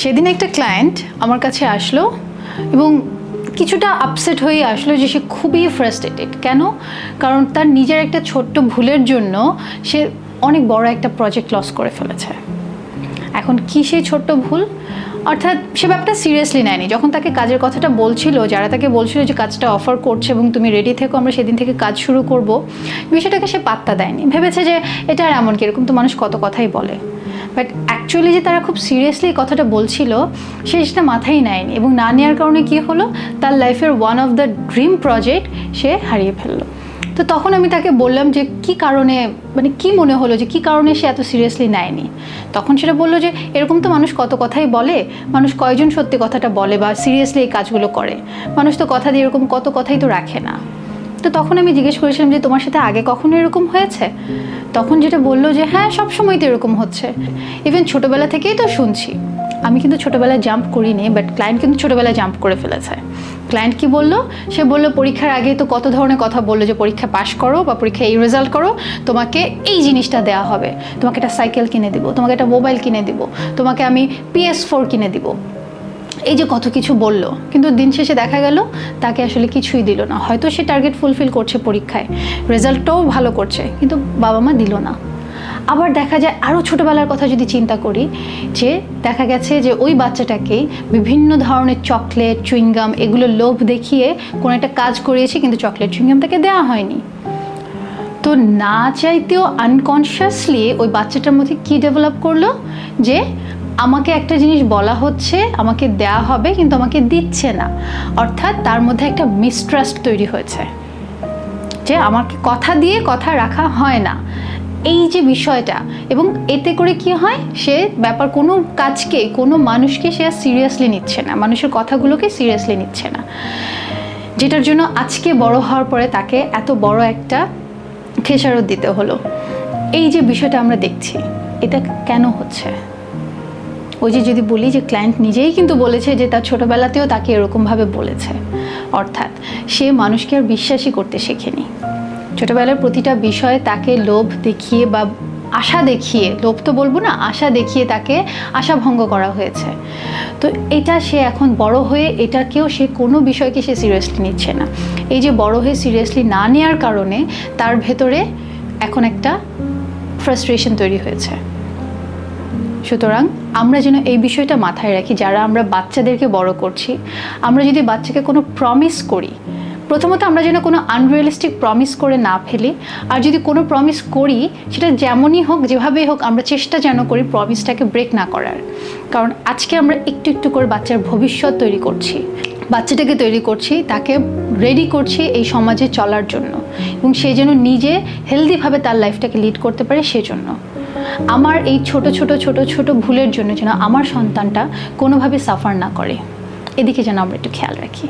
সেদিন একটা ক্লায়েন্ট আমার কাছে আসলো এবং কিছুটা আপসেট হয়ে আসলো যে সে খুবই ফ্রাস্ট্রেটেড। কেন? কারণ তার নিজের একটা ছোট্ট ভুলের জন্য সে অনেক বড় একটা প্রজেক্ট লস করে ফেলেছে। এখন কি সেই ছোট্ট ভুল? অর্থাৎ সে ব্যাপারটা সিরিয়াসলি নেয়নি। যখন তাকে কাজের কথাটা বলছিল, যারা তাকে বলছিল যে কাজটা অফার করছে এবং তুমি রেডি থেকো, আমরা সেদিন থেকে কাজ শুরু করব, বিষয়টাকে সে পাত্তা দেয়নি। ভেবেছে যে এটা আর এমন কি, এরকম তো মানুষ কত কথাই বলে। বাট অ্যাকচুয়ালি যে তারা খুব সিরিয়াসলি কথাটা বলছিল সে সেটা মাথায় নেয়নি, এবং না নেওয়ার কারণে কী হলো, তার লাইফের one of the dream project সে হারিয়ে ফেললো। তো তখন আমি তাকে বললাম যে কী কারণে, মানে কী মনে হলো যে কী কারণে সে এত সিরিয়াসলি নেয়নি। তখন সেটা বললো যে এরকম তো মানুষ কত কথাই বলে, মানুষ কয়জন সত্যি কথাটা বলে বা সিরিয়াসলি এই কাজগুলো করে, মানুষ তো কথা দিয়ে এরকম কত কথাই তো রাখে না। তো তখন আমি জিজ্ঞেস করেছিলাম যে তোমার সাথে আগে কখনো এরকম হয়েছে? তখন যেটা বললো যে হ্যাঁ, সবসময় তো এরকম হচ্ছে, ইভেন ছোটোবেলা থেকেই তো শুনছি। আমি কিন্তু ছোটোবেলায় জাম্প করিনি, বাট ক্লায়েন্ট কিন্তু ছোটোবেলায় জাম্প করে ফেলেছে। ক্লায়েন্ট কি বললো? সে বললো পরীক্ষার আগেই তো কত ধরনের কথা বললো যে পরীক্ষা পাশ করো বা পরীক্ষায় এই রেজাল্ট করো, তোমাকে এই জিনিসটা দেওয়া হবে, তোমাকে একটা সাইকেল কিনে দিব, তোমাকে একটা মোবাইল কিনে দিব, তোমাকে আমি PS4 কিনে দিব, এই যে কত কিছু বললো। কিন্তু দিন শেষে দেখা গেল তাকে আসলে কিছুই দিল না। হয়তো সে টার্গেট ফুলফিল করছে, পরীক্ষায় রেজাল্টটাও ভালো করছে, কিন্তু বাবা মা দিল না। আবার দেখা যায় আরও ছোটোবেলার কথা যদি চিন্তা করি, যে দেখা গেছে যে ওই বাচ্চাটাকেই বিভিন্ন ধরনের চকলেট, চুইংগাম এগুলো লোভ দেখিয়ে কোনো একটা কাজ করিয়েছে, কিন্তু চকলেট চুইংগাম তাকে দেওয়া হয়নি। তো না চাইতেও আনকনশিয়াসলি ওই বাচ্চাটার মধ্যে কি ডেভেলপ করলো, যে আমাকে একটা জিনিস বলা হচ্ছে, আমাকে দেয়া হবে, কিন্তু আমাকে দিচ্ছে না। অর্থাৎ তার মধ্যে একটা মিসট্রাস্ট তৈরি হয়েছে, যে আমাকে কথা দিয়ে কথা রাখা হয় না, এই যে বিষয়টা। এবং এতে করে কি হয়, সে ব্যাপার কোনো কাজকে, কোনো মানুষকে সে সিরিয়াসলি নিচ্ছে না, মানুষের কথাগুলোকে সিরিয়াসলি নিচ্ছে না, যেটার জন্য আজকে বড় হওয়ার পরে তাকে এত বড় একটা খেসারত দিতে হলো। এই যে বিষয়টা আমরা দেখছি, এটা কেন হচ্ছে? ওই যে যদি বলি যে ক্লায়েন্ট নিজেই কিন্তু বলেছে যে তার ছোটোবেলাতেও তাকে এরকমভাবে বলেছে, অর্থাৎ সে মানুষকে আর বিশ্বাসই করতে শেখেনি। ছোটোবেলার প্রতিটা বিষয়ে তাকে লোভ দেখিয়ে বা আশা দেখিয়ে, লোভ তো বলবো না, আশা দেখিয়ে তাকে আশাভঙ্গ করা হয়েছে। তো এটা সে এখন বড় হয়ে এটাকেও সে কোনো বিষয়কে সে সিরিয়াসলি নিচ্ছে না। এই যে বড় হয়ে সিরিয়াসলি না নেওয়ার কারণে তার ভেতরে এখন একটা ফ্রাস্ট্রেশন তৈরি হয়েছে। সুতরাং আমরা যেন এই বিষয়টা মাথায় রাখি, যারা আমরা বাচ্চাদেরকে বড় করছি, আমরা যদি বাচ্চাকে কোনো প্রমিস করি, প্রথমত আমরা যেন কোনো আনরিয়ালিস্টিক প্রমিস করে না ফেলি। আর যদি কোনো প্রমিস করি, সেটা যেমনই হোক, যেভাবেই হোক, আমরা চেষ্টা যেন করি প্রমিসটাকে ব্রেক না করার। কারণ আজকে আমরা একটু একটু করে বাচ্চার ভবিষ্যৎ তৈরি করছি, বাচ্চাটাকে তৈরি করছি, তাকে রেডি করছি এই সমাজে চলার জন্য, এবং সে যেন নিজে হেলদিভাবে তার লাইফটাকে লিড করতে পারে। সেজন্য আমার এই ছোট ছোট ছোট ছোট ভুলের জন্য যেন আমার সন্তানটা কোনোভাবে সাফার না করে, এদিকে যেন আমরা একটু খেয়াল রাখি।